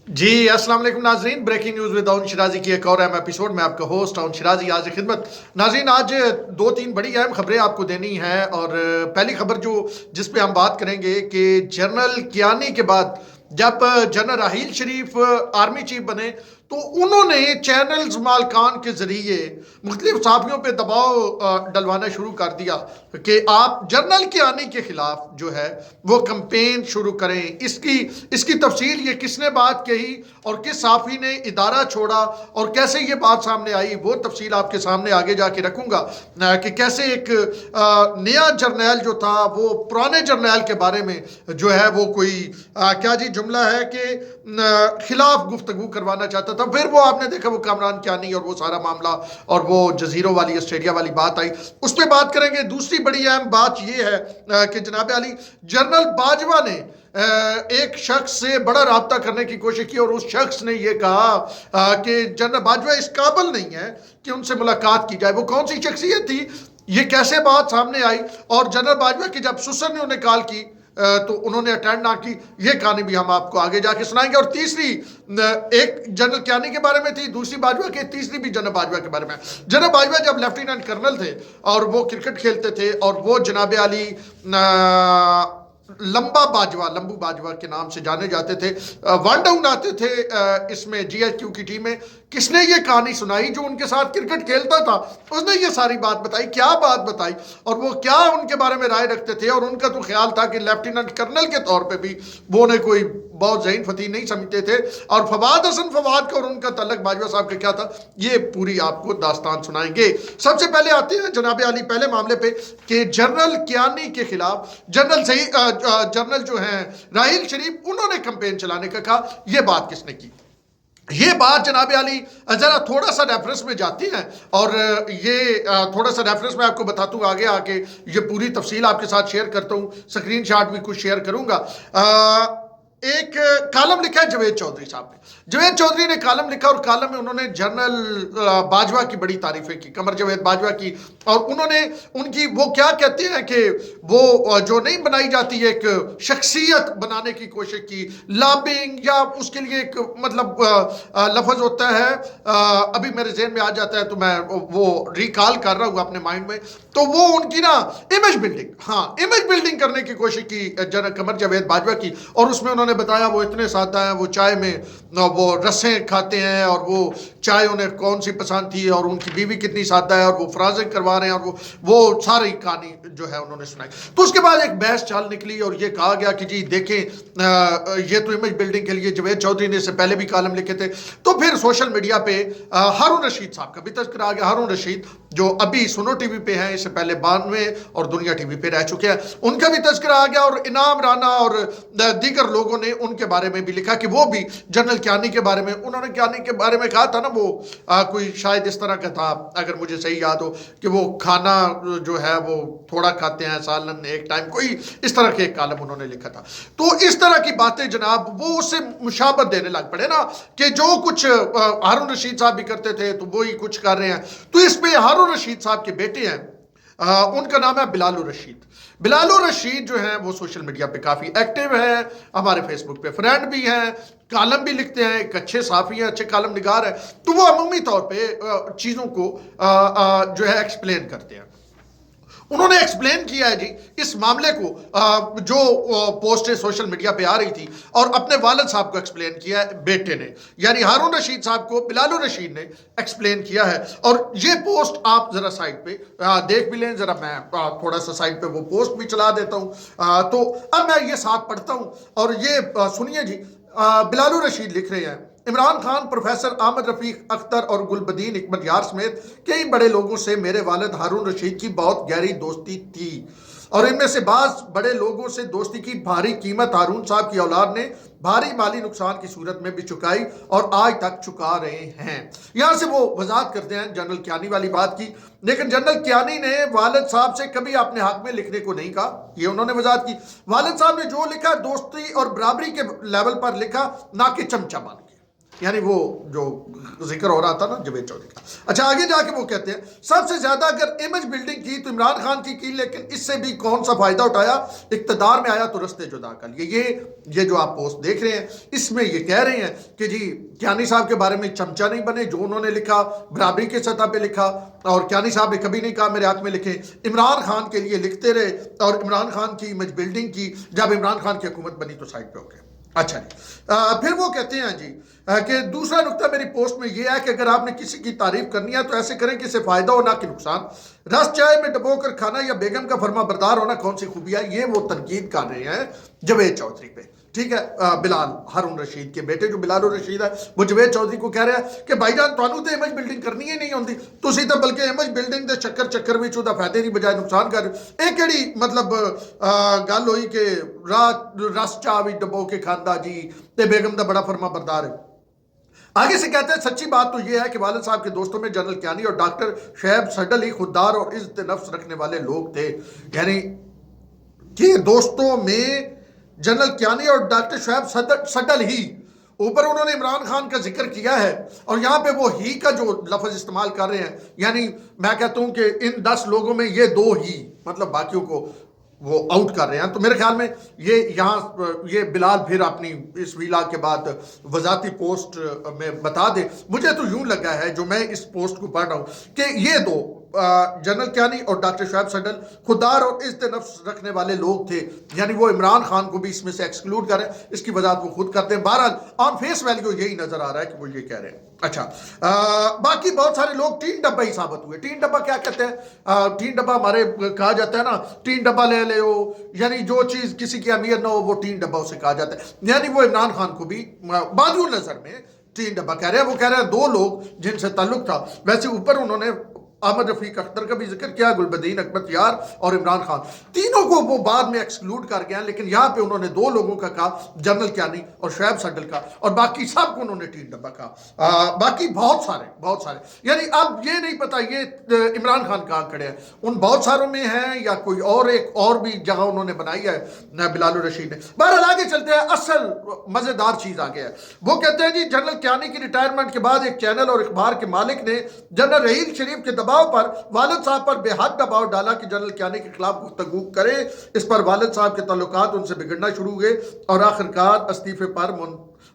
जी अस्सलाम वालेकुम नाजरीन, breaking news with Arun Shirazi की एक और अहम एपिसोड में आपका होस्ट अरुण शिराजी आज खिदमत। नाजरीन, आज दो तीन बड़ी अहम खबरें आपको देनी है और पहली खबर जिस पे हम बात करेंगे कि जनरल कियानी के बाद जब जनरल राहील शरीफ आर्मी चीफ बने तो उन्होंने चैनल्स मालकान के जरिए मुख्तलिफ सहाफ़ियों पे दबाव डलवाना शुरू कर दिया कि आप जनरल कियानी के खिलाफ जो है वो कंपेन शुरू करें। इसकी तफसील ये किसने बात कही और किस सहाफ़ी ने इदारा छोड़ा और कैसे ये बात सामने आई, वो तफसील आपके सामने आगे जाके रखूँगा कि कैसे एक नया जर्नैल जो था वो पुराने जर्नैल के बारे में जो है वो कोई क्या जी जुमला है कि खिलाफ गुफ्तगू करवाना चाहता था। फिर वो आपने देखा वो कामरान कियानी और वो सारा मामला और वो जजीरों वाली ऑस्ट्रेलिया वाली बात आई, उस पर बात करेंगे। दूसरी बड़ी अहम बात ये है कि जनाब अली जनरल बाजवा ने एक शख्स से बड़ा राब्ता करने की कोशिश की और उस शख्स ने यह कहा कि जनरल बाजवा इस काबिल नहीं है कि उनसे मुलाकात की जाए। वो कौन सी शख्सियत थी, ये कैसे बात सामने आई, और जनरल बाजवा की जब सुसर ने उन्हें कॉल की तो उन्होंने अटेंड ना की, ये कहानी भी हम आपको आगे जाके सुनाएंगे। और तीसरी एक जनरल कियानी के बारे में थी, दूसरी बाजवा की, तीसरी भी जनरल बाजवा के बारे में। जनरल बाजवा जब लेफ्टिनेंट कर्नल थे और वो क्रिकेट खेलते थे और वो जनाब अली लंबू बाजवा के नाम से जाने जाते थे, वन डाउन आते थे इसमें GHQ की टीम में। किसने ये कहानी सुनाई? जो उनके साथ क्रिकेट खेलता था, उसने ये सारी बात बताई। क्या बात बताई और वो क्या उनके बारे में राय रखते थे, और उनका तो ख्याल था कि लेफ्टिनेंट कर्नल के तौर पे भी वो ने कोई बहुत ज़हीन फतीह नहीं समझते थे। और फवाद हसन फवाद का और उनका तल्लक बाजवा साहब का क्या था, ये पूरी आपको दास्तान सुनाएंगे। सबसे पहले आते हैं जनाब अली पहले मामले पे कि जनरल कियानी के खिलाफ जनरल जो हैं राहील शरीफ, उन्होंने कंपेन चलाने का कहा। यह बात किसने की? ये बात जनाब अली जरा थोड़ा सा रेफरेंस में जाती हैं और ये थोड़ा सा रेफरेंस में आपको बताता हूँ, आगे आके ये पूरी तफसील आपके साथ शेयर करता हूँ, स्क्रीन शॉट भी कुछ शेयर करूँगा। एक कॉलम लिखा है जवेद चौधरी साहब ने। जवेद चौधरी ने कॉलम लिखा और कॉलम में उन्होंने जनरल बाजवा की बड़ी तारीफें की, कमर जवेद बाजवा की। और उन्होंने उनकी वो क्या कहते हैं कि वो जो नहीं बनाई जाती एक शख्सियत बनाने की कोशिश की, लॉबिंग या उसके लिए एक मतलब लफ्ज होता है, अभी मेरे जहन में आ जाता है तो मैं वो रिकॉल कर रहा हूँ अपने माइंड में। तो वो उनकी ना इमेज बिल्डिंग, हाँ इमेज बिल्डिंग करने की कोशिश की जनरल कमर जवेद बाजवा की। और उसमें उन्होंने बताया वो इतने सादा हैं, वो चाय में वो रसें खाते हैं और वो चाय उन्हें कौन सी पसंद थी और उनकी बीवी कितनी सादा है और वो फ्राजिंग करवा रहे हैं, और वो सारी कहानी जो है उन्होंने सुनाई। तो उसके बाद एक बहस चाल निकली और ये कहा गया कि जी देखें ये तो इमेज बिल्डिंग के लिए जवेद चौधरी ने इससे पहले भी कॉलम लिखे थे। तो फिर सोशल मीडिया पे हारून रशीद साहब का भी तज़किरा आ गया। हारून रशीद जो अभी सुनो टीवी पे हैं, इससे पहले 92 और दुनिया टीवी पे रह चुके हैं, उनका भी तज़किरा आ गया। और इनाम राना और दीगर लोगों ने उनके बारे में भी लिखा कि वो भी जनरल कियानी के बारे में, उन्होंने कियानी के बारे में कहा था ना, वो कोई शायद इस तरह का था अगर मुझे सही याद हो कि वो खाना जो है वो थोड़ा खाते हैं, सालन एक टाइम, कोई इस तरह के एक कॉलम उन्होंने लिखा था। तो इस तरह की बातें जनाब वो उससे मुशाबत देने लग पड़े ना कि जो कुछ हारून रशीद साहब भी करते थे तो वो ही कुछ कर रहे हैं। तो इस पे हारून रशीद साहब के बेटे हैं, उनका नाम है बिलालुर रशीद। बिलालुर रशीद जो है वो सोशल मीडिया पे काफ़ी एक्टिव है, हमारे फेसबुक पे फ्रेंड भी हैं, कॉलम भी लिखते हैं, एक अच्छे साफ़ी हैं, अच्छे कॉलम निगार है। तो वो अमूमी तौर पे चीज़ों को जो है एक्सप्लेन करते हैं। उन्होंने एक्सप्लेन किया है जी इस मामले को, जो पोस्टें सोशल मीडिया पे आ रही थी, और अपने वालिद साहब को एक्सप्लेन किया है, बेटे ने यानी हारून रशीद साहब को बिलालुर रशीद ने एक्सप्लेन किया है। और ये पोस्ट आप जरा साइड पे देख भी लें, जरा मैं थोड़ा सा साइड पे वो पोस्ट भी चला देता हूँ। तो अब मैं ये साथ पढ़ता हूँ और ये सुनिए जी। बिलालुर रशीद लिख रहे हैं, इमरान खान, प्रोफेसर अहमद रफीक अख्तर और गुलबदीन हिकमत यार समेत कई बड़े लोगों से मेरे वालिद हारून रशीद की बहुत गहरी दोस्ती थी, और इनमें से बाज़ बड़े लोगों से दोस्ती की भारी कीमत हारून साहब की औलाद ने भारी माली नुकसान की सूरत में भी चुकाई और आज तक चुका रहे हैं। यहाँ से वो वजाहत करते हैं जनरल कियानी वाली बात की, लेकिन जनरल कियानी ने वालिद साहब से कभी अपने हक में लिखने को नहीं कहा, ये उन्होंने वजाहत की। वालिद साहब ने जो लिखा दोस्ती और बराबरी के लेवल पर लिखा, ना कि चमचा बन के। یعنی وہ جو ذکر ہو رہا تھا نا جاوید چودھری کا. اچھا آگے جا کے وہ کہتے ہیں سب سے زیادہ اگر امیج بلڈنگ کی تو عمران خان کی لیکن اس سے بھی کون سا فائدہ اٹھایا؟ اقتدار میں آیا تو رستے جدا کر لیے. یہ جو آپ پوسٹ دیکھ رہے ہیں اس میں یہ کہہ رہے ہیں کہ جی کیانی صاحب کے بارے میں چمچہ نہیں بنے، جو انہوں نے لکھا برابری کے سطح پہ لکھا، اور کیانی صاحب نے کبھی نہیں کہا میرے حق میں لکھیں، عمران خان کے لیے لکھتے رہے اور عمران خان کی امیج بلڈنگ کی. جب عمران خان کی حکومت بنی تو سائڈ پہ ہو گئے. اچھا جی پھر وہ کہتے ہیں جی کہ دوسرا نقطہ میری پوسٹ میں یہ ہے کہ اگر آپ نے کسی کی تعریف کرنی ہے تو ایسے کریں کہ اسے فائدہ ہو نہ کہ نقصان. رس چائے میں ڈبو کر کھانا یا بیگم کا فرما بردار ہونا کون سی خوبی ہے؟ یہ وہ تنقید کر رہے ہیں جاوید چودھری پہ. ٹھیک ہے بلال ہارون رشید کے بیٹے جو بلال الرشید ہے وہ جاوید چودھری کو کہہ رہا ہے کہ بھائی جان تانوں تے امیج بلڈنگ کرنی ہی نہیں ہوندی، تسی تے بلکہ امیج بلڈنگ دے چکر وچ دا فائدے دی بجائے نقصان کر. اے کیڑی مطلب گل ہوئی کہ رس چاہ بھی ڈبو کے کھاندا جی تے بیگم دا بڑا فرما بردار ہے. آگے سے کہتے ہیں سچی بات تو یہ ہے کہ والد صاحب کے دوستوں میں جنرل کیانی اور ڈاکٹر شعیب سڈل ہی خوددار اور عزت نفس رکھنے والے لوگ تھے. یعنی کہ دوستوں میں جنرل کیانی اور ڈاکٹر شعیب سڈل ہی، اوپر انہوں نے عمران خان کا ذکر کیا ہے اور یہاں پہ وہ ہی کا جو لفظ استعمال کر رہے ہیں. یعنی میں کہتا ہوں کہ ان 10 لوگوں میں یہ 2 ہی، مطلب باقیوں کو وہ آؤٹ کر رہے ہیں. تو میرے خیال میں یہ بلال پھر اپنی اس ویلا کے بعد وضاحتی پوسٹ میں بتا دے. مجھے تو یوں لگا ہے جو میں اس پوسٹ کو پڑھ رہا ہوں کہ یہ 2 جنرل کیانی اور ڈاکٹر شعیب سڈل خوددار اور عزت نفس رکھنے والے لوگ تھے. یعنی وہ عمران خان کو بھی اس میں سے ایکسکلوڈ کریں، اس کی وضاحت وہ خود کرتے ہیں. بہرحال آن فیس ویلیو یہی نظر آ رہا ہے کہ وہ یہ کہہ رہے ہیں. اچھا باقی بہت سارے لوگ ٹین ڈبہ ہی ثابت ہوئے. ٹین ڈبہ کیا کہتے ہیں؟ ٹین ڈبہ ہمارے کہا جاتا ہے نا ٹین ڈبہ لے ہو، یعنی جو چیز کسی کی اہمیت نہ ہو وہ ٹین ڈبہ اسے کہا جاتا ہے. یعنی وہ عمران خان کو بھی بازو نظر میں ٹین ڈبہ کہہ رہے ہیں. وہ کہہ رہے ہیں 2 لوگ جن سے تعلق تھا. ویسے اوپر انہوں نے احمد رفیق اختر کا بھی ذکر کیا، گلبدین اکبر یار اور عمران خان، تینوں کو وہ بعد میں ایکسکلوڈ کر گیا. لیکن یہاں پہ انہوں نے 2 لوگوں کا کہا، جنرل کیانی اور شعیب سڈل کا، اور باقی سب کو انہوں نے ٹین ڈبہ کہا. باقی بہت سارے یعنی اب یہ نہیں پتا یہ عمران خان کہاں کھڑے ہیں، ان بہت ساروں میں ہیں یا کوئی ایک اور بھی جگہ انہوں نے بنائی ہے بلال الرشید نے. بہرحال آگے چلتے ہیں. اصل مزیدار چیز آگے ہے. وہ کہتے ہیں جی جنرل کیانی کی ریٹائرمنٹ کے بعد ایک چینل اور اخبار کے مالک نے جنرل رحیل شریف کے دباؤ پر والد صاحب پر بے حد دباؤ ڈالا کہ جنرل کیانی کے خلاف گفتگو کرے. اس پر والد صاحب کے تعلقات ان سے بگڑنا شروع ہوئے اور آخرکار استعفے پر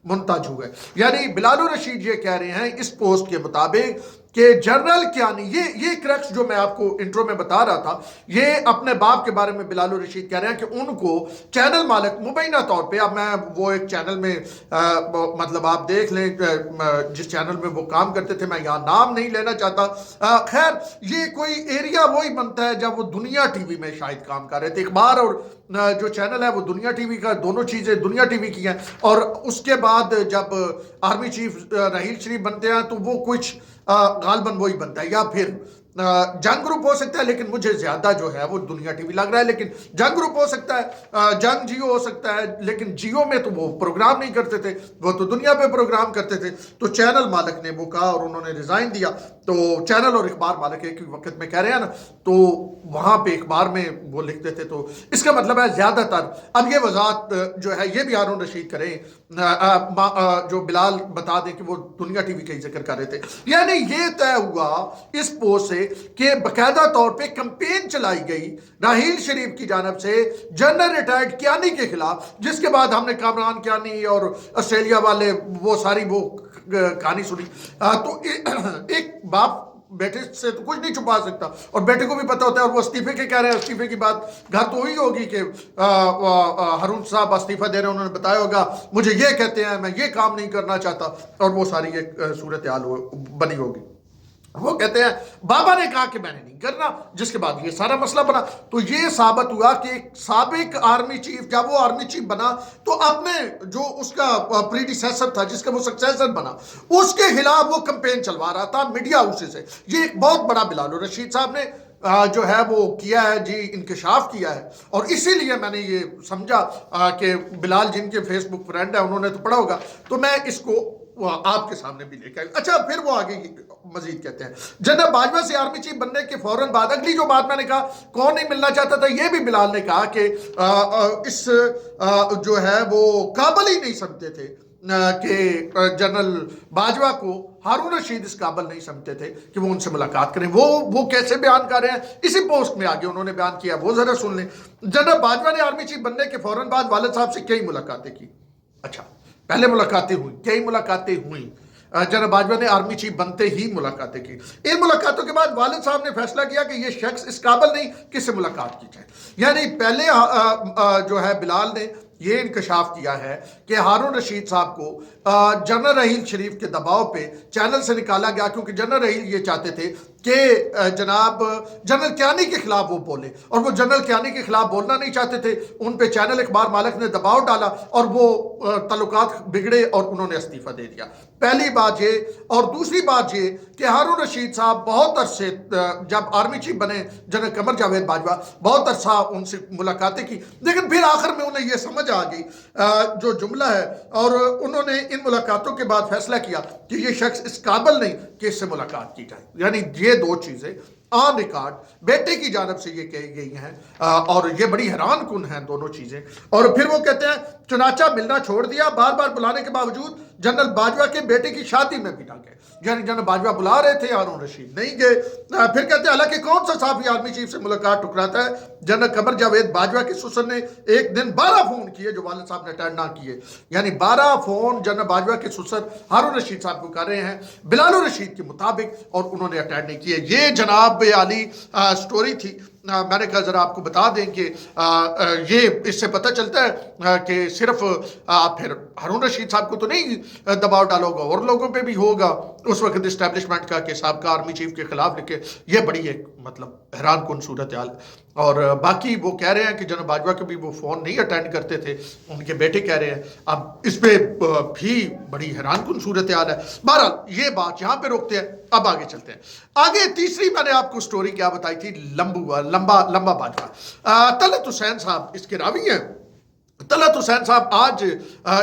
منتج ہوئے. یعنی بلال الرشید یہ کہہ رہے ہیں اس پوسٹ کے مطابق کہ جنرل کیانی یہ کریکٹس جو میں آپ کو انٹرو میں بتا رہا تھا، یہ اپنے باپ کے بارے میں بلال الرشید کہہ رہے ہیں کہ ان کو چینل مالک مبینہ طور پہ، اب میں وہ ایک چینل میں مطلب آپ دیکھ لیں جس چینل میں وہ کام کرتے تھے، میں یہاں نام نہیں لینا چاہتا. خیر یہ کوئی ایریا وہی بنتا ہے جب وہ دنیا ٹی وی میں شاید کام کر رہے تھے. اخبار اور جو چینل ہے وہ دنیا ٹی وی کا، دونوں چیزیں دنیا ٹی وی کی ہیں. اور اس کے بعد جب آرمی چیف رحیل شریف بنتے ہیں تو وہ کچھ غالباً وہی بنتا ہے، یا پھر جنگ گروپ ہو سکتا ہے، لیکن مجھے زیادہ جو ہے وہ دنیا ٹی وی لگ رہا ہے. لیکن جنگ گروپ ہو سکتا ہے، جنگ جیو ہو سکتا ہے، لیکن جیو میں تو وہ پروگرام نہیں کرتے تھے، وہ تو دنیا پہ پروگرام کرتے تھے. تو چینل مالک نے وہ کہا اور انہوں نے ریزائن دیا. تو چینل اور اخبار مالک ایک وقت میں کہہ رہے ہیں نا، تو وہاں پہ اخبار میں وہ لکھتے تھے. تو اس کا مطلب ہے زیادہ تر اب یہ وضاحت جو ہے یہ بھی ہارون رشید کریں، جو بلال بتا دیں کہ وہ دنیا ٹی وی کا ہی ذکر کر رہے تھے. یعنی یہ طے ہوا اس پوسٹ سے کہ باقاعدہ طور پہ کمپین چلائی گئی راحیل شریف کی جانب سے جنرل ریٹائرڈ کیانی کے خلاف، جس کے بعد ہم نے کامران کیانی اور آسٹریلیا والے وہ ساری وہ کہانی سنی. تو ایک باپ بیٹے سے تو کچھ نہیں چھپا سکتا، اور بیٹے کو بھی پتہ ہوتا ہے، اور وہ استعفے کے کہہ رہے ہیں. استعفے کی بات گھر تو وہی ہوگی کہ ہارون صاحب استعفیٰ دے رہے ہیں، انہوں نے بتایا ہوگا مجھے یہ کہتے ہیں میں یہ کام نہیں کرنا چاہتا، اور وہ ساری ایک صورتحال بنی ہوگی. وہ کہتے ہیں بابا نے کہا کہ میں نے نہیں کرنا، جس کے بعد یہ سارا مسئلہ بنا. تو یہ ثابت ہوا کہ ایک سابق آرمی چیف جب وہ آرمی چیف بنا تو اپنے جو اس کا پریڈیسیسر تھا جس کا وہ سکسیسر بنا اس کے خلاف وہ کمپین چلوا رہا تھا میڈیا ہاؤس سے. یہ ایک بہت بڑا بلال الرشید صاحب نے جو ہے وہ کیا ہے جی، انکشاف کیا ہے. اور اسی لیے میں نے یہ سمجھا کہ بلال جن کے فیس بک فرینڈ ہیں انہوں نے تو پڑھا ہوگا، تو میں اس کو آپ کے سامنے بھی لے کے آئے. اچھا پھر وہ آگے مزید کہتے ہیں جنرل باجوہ سے آرمی چیف بننے کے فوراً بعد اگلی جو بات میں نے کہا کون نہیں ملنا چاہتا تھا، یہ بھی بلال نے کہا کہ اس جو ہے وہ قابل ہی نہیں سمجھتے تھے کہ जनरल बाजवा को हारून रशीद इस काबिल नहीं समझते थे कि वो उनसे मुलाकात करें। वो कैसे बयान कर रहे हैं इसी पोस्ट में आगे उन्होंने बयान किया, वो जरा सुन लें। जनरल बाजवा ने आर्मी चीफ बनने के फौरन बाद वालिद साहब से कई मुलाकातें की। अच्छा, पहले मुलाकातें हुई, कई मुलाकातें हुई। जनरल बाजवा ने आर्मी चीफ बनते ही मुलाकातें की। इन मुलाकातों के बाद वालिद साहब ने फैसला किया कि ये शख्स इस काबिल नहीं कि इससे मुलाकात की जाए। यानी पहले जो है बिलाल ने ये इंकशाफ किया है कि हारून रशीद साहब को जनरल रहील शरीफ के दबाव पे चैनल से निकाला गया, क्योंकि जनरल रहील ये चाहते थे कि जनाब जनरल कियानी के खिलाफ वो बोले, और वो जनरल कियानी के खिलाफ बोलना नहीं चाहते थे। उन पे चैनल अखबार मालिक ने दबाव डाला और वो ताल्लुकात बिगड़े और उन्होंने इस्तीफा दे दिया। पहली बात ये, और दूसरी बात ये कि हारून रशीद साहब बहुत अरसे जब आर्मी चीफ बने जनरल कमर जावेद बाजवा, बहुत अरसा उनसे मुलाकातें की, लेकिन फिर आखिर में उन्हें ये समझ आ गई जो जुमला है, और उन्होंने इन मुलाकातों के बाद फैसला किया कि ये शख्स इस काबिल नहीं कि इससे मुलाकात की जाए। यानी ये दो चीज़ें ऑन रिकॉर्ड बेटे की जानब से ये कही गई हैं और ये बड़ी हैरान कुन हैं दोनों चीज़ें। और फिर वो कहते हैं चुनाचा मिलना छोड़ दिया, बार बार बुलाने के बावजूद जनरल बाजवा के बेटे की शादी में भी ना गए। यानी जनरल बाजवा बुला रहे थे, हारून रशीद नहीं गए। फिर कहते हैं हालांकि कौन सा साहब आर्मी चीफ से मुलाकात टुकराता है। जनरल कमर जावेद बाजवा के ससुर ने एक दिन 12 फोन किए जो वालिद साहब ने अटेंड ना किए। यानी 12 फोन जनरल बाजवा के ससुर हारून रशीद साहब को कर रहे हैं बिलाल रशीद के मुताबिक, और उन्होंने अटेंड नहीं किए। ये जनाब आली स्टोरी थी। मैंने कहा ज़रा आपको बता दें कि ये इससे पता चलता है कि सिर्फ फिर हारून रशीद साहब को तो नहीं दबाव डाला होगा, और लोगों पे भी होगा उस वक्त इस्टेब्लिशमेंट का कि साहब का आर्मी चीफ के खिलाफ लिखे। ये बड़ी एक मतलब हैरान कुन सूरत हाल है। और बाकी वो कह रहे हैं कि जनरल बाजवा के भी वो फ़ोन नहीं अटेंड करते थे, उनके बेटे कह रहे हैं। अब इस पे भी बड़ी हैरान कुन सूरत हाल है। बहरहाल ये बात यहाँ पे रोकते हैं, अब आगे चलते हैं। आगे तीसरी मैंने आपको स्टोरी क्या बताई थी, लंबा बाजवा। तलत हुसैन साहब इसके रावी हैं। तलत हुसैन साहब आज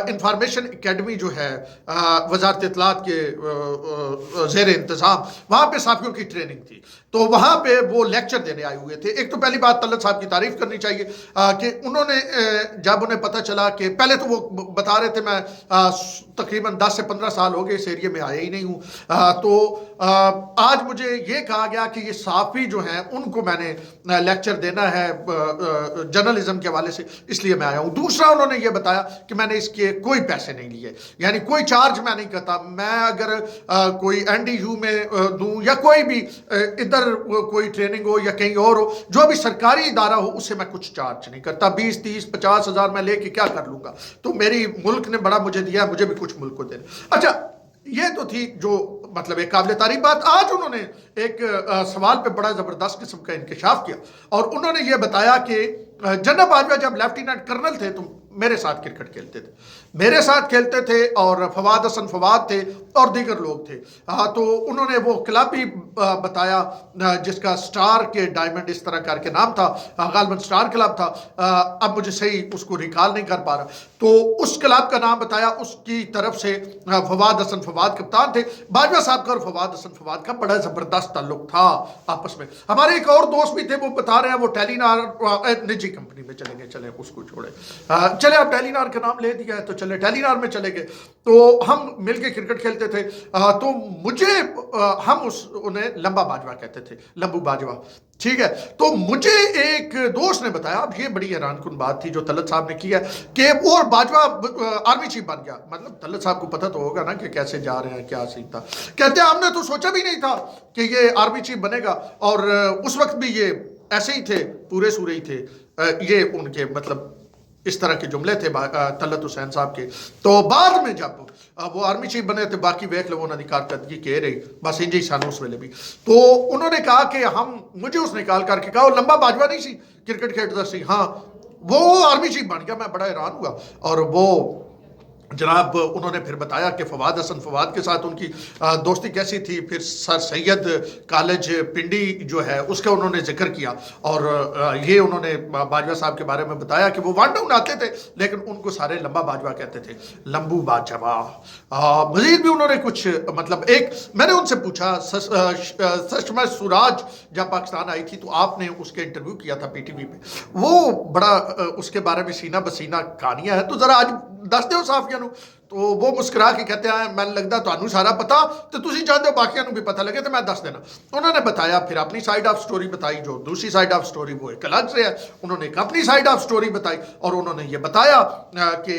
इंफॉर्मेशन एकेडमी जो है वजारत इत्तलात के ज़ेर इंतज़ाम, वहाँ पे साफियों की ट्रेनिंग थी, तो वहाँ पे वो लेक्चर देने आए हुए थे। एक तो पहली बात तलत साहब की तारीफ़ करनी चाहिए कि उन्होंने जब उन्हें पता चला कि पहले तो वो बता रहे थे मैं तकरीबन 10 से 15 साल हो गए इस एरिया में आया ही नहीं हूँ, तो आज मुझे ये कहा गया कि ये साफ़ी जो हैं उनको मैंने लेक्चर देना है जर्नलिज्म के हवाले से, इसलिए मैं आया हूँ। दूसरा उन्होंने ये बताया कि मैंने इसके कोई पैसे नहीं लिए, यानी कोई चार्ज मैं नहीं करता। मैं अगर कोई NDU में दूँ या कोई भी इधर कोई ट्रेनिंग हो या कहीं और हो, जो भी सरकारी इदारा हो, उससे मैं कुछ चार्ज नहीं करता। 20, 30, 50 हज़ार मैं लेके क्या कर लूँगा, तो मेरी मुल्क ने बड़ा मुझे दिया, मुझे भी कुछ मुल्क को देना। अच्छा, ये तो थी जो मतलब एक काबिल तारीफ बात। आज उन्होंने एक सवाल पे बड़ा ज़बरदस्त किस्म का इंकशाफ किया और उन्होंने ये बताया कि जनरल बाजवा जब लेफ्टिनेंट कर्नल थे तो मेरे साथ क्रिकेट खेलते थे, मेरे साथ खेलते थे, और फवाद हसन फवाद थे और दीगर लोग थे। तो उन्होंने वो क्लब भी बताया जिसका स्टार के डायमंड इस तरह करके नाम था, गालिबन स्टार क्लब था। अब मुझे सही उसको रिकॉल नहीं कर पा रहा, तो उस क्लब का नाम बताया। उसकी तरफ से फवाद हसन फवाद कप्तान थे। बाजवा साहब का और फवाद हसन फवाद का बड़ा ज़बरदस्त ताल्लुक था आपस में। हमारे एक और दोस्त भी थे, वो बता रहे हैं वो टेलीनार निजी कंपनी में चले गए, चले उसको छोड़े, चले आप टेलीनार का नाम ले दिया है तो चले टेलीनार में चले गए। तो हम मिलके क्रिकेट खेलते थे, तो मुझे हम उन्हें लंबा बाजवा कहते थे, लंबू बाजवा, ठीक है। तो मुझे एक दोस्त ने बताया, अब ये बड़ी हैरान कुन बात थी जो तलत साहब ने किया कि और बाजवा आर्मी चीफ बन गया। मतलब तलत साहब को पता तो होगा ना कि कैसे जा रहे हैं, क्या सीन था। कहते हैं हमने तो सोचा भी नहीं था कि ये आर्मी चीफ बनेगा, और उस वक्त भी ये ऐसे ही थे, पूरे सूरे ही थे। ये उनके मतलब इस तरह के जुमले थे तलत हुसैन साहब के। तो बाद में जब वो आर्मी चीफ बने थे, बाकी वेख लो उन्होंने कारकर्दगी कह रही बस इंज ही सन उस वेले भी। तो उन्होंने कहा कि मुझे उसने कॉल करके कहा वो लंबा बाजवा नहीं सी क्रिकेट खेलता सी, हाँ वो आर्मी चीफ बन गया। मैं बड़ा हैरान हुआ। और वो जनाब उन्होंने फिर बताया कि फवाद हसन फवाद के साथ उनकी दोस्ती कैसी थी। फिर सर सैयद कॉलेज पिंडी जो है उसका उन्होंने जिक्र किया, और ये उन्होंने बाजवा साहब के बारे में बताया कि वो वन डाउन आते थे लेकिन उनको सारे लंबा बाजवा कहते थे, लंबू बाजवा। मजीद भी उन्होंने कुछ मतलब एक मैंने उनसे पूछा, सशमा सुराज जब पाकिस्तान आई थी तो आपने उसके इंटरव्यू किया था PTV पे, वो बड़ा उसके बारे में सीना बसीना कहानियाँ हैं, तो ज़रा आज दस दो साफिया تو وہ مسکرا کے کہتے ہیں میں لگتا تانوں سارا پتا تو تسی چاہتے ہو باقیوں بھی پتہ لگے تو میں دس دینا. انہوں نے بتایا پھر اپنی سائیڈ آف سٹوری بتائی, جو دوسری سائیڈ آف سٹوری وہ ایک الگ سے ہے. انہوں نے ایک اپنی سائیڈ آف سٹوری بتائی اور انہوں نے یہ بتایا کہ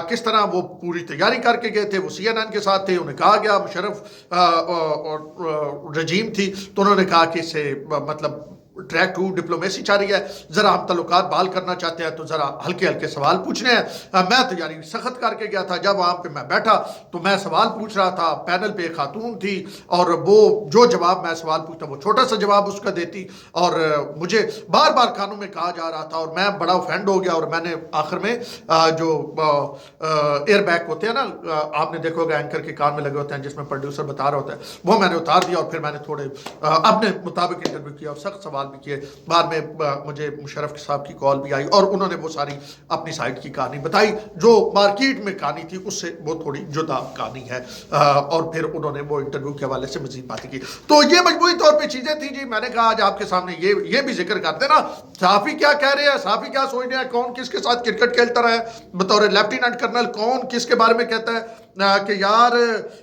کس طرح وہ پوری تیاری کر کے گئے تھے. وہ سی این این کے ساتھ تھے, انہیں کہا گیا مشرف رجیم تھی تو انہوں نے کہا کہ اس سے مطلب ٹریک ٹو ڈپلومیسی چاہ رہی ہے, ذرا ہم تعلقات بحال کرنا چاہتے ہیں تو ذرا ہلکے ہلکے سوال پوچھنے ہیں. میں تیاری سخت کر کے گیا تھا, جب وہاں پہ میں بیٹھا تو میں سوال پوچھ رہا تھا, پینل پہ ایک خاتون تھی اور وہ جو جواب میں سوال پوچھتا وہ چھوٹا سا جواب اس کا دیتی اور مجھے بار بار کانوں میں کہا جا رہا تھا اور میں بڑا اوفینڈ ہو گیا. اور میں نے آخر میں جو ایئر بیگ ہوتے ہیں نا, آپ نے دیکھو گا اینکر کے کان میں لگے ہوتے ہیں جس میں پروڈیوسر بتا رہا ہوتا ہے, وہ میں نے اتار دیا اور پھر میں نے تھوڑے اپنے مطابق انٹرویو کیا اور سخت سوال بھی کیے. بعد میں مجھے مشرف صاحب کی کال بھی آئی اور انہوں نے وہ ساری اپنی سائڈ کی کہانی بتائی جو مارکیٹ میں کہانی تھی اس سے وہ تھوڑی جدا کہانی ہے. اور پھر انہوں نے وہ انٹرویو کے حوالے سے مزید باتیں کی. تو یہ مجموعی طور پہ چیزیں تھیں جی. میں نے کہا آج آپ کے سامنے یہ بھی ذکر کرتے نا, صحافی کیا کہہ رہے ہیں, صحافی کیا سوچ رہے ہیں, کون کس کے ساتھ کرکٹ کھیلتا رہا ہے بطور لیفٹیننٹ کرنل, کون کس کے بارے میں کہتا ہے کہ یار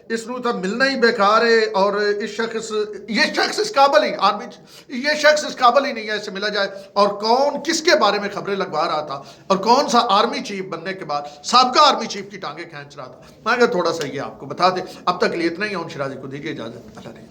اس نو تو ملنا ہی بیکار ہے اور یہ شخص اس قابل ہی آرمی, یہ شخص اس قابل ہی نہیں ہے اسے ملا جائے, اور کون کس کے بارے میں خبریں لگوا رہا تھا اور کون سا آرمی چیف بننے کے بعد سابقہ آرمی چیف کی ٹانگیں کھینچ رہا تھا. میں کہ تھوڑا سا یہ آپ کو بتا دیں. اب تک لیے اتنا ہی ہوں. شرازی کو دیجیے اجازت. اللہ نے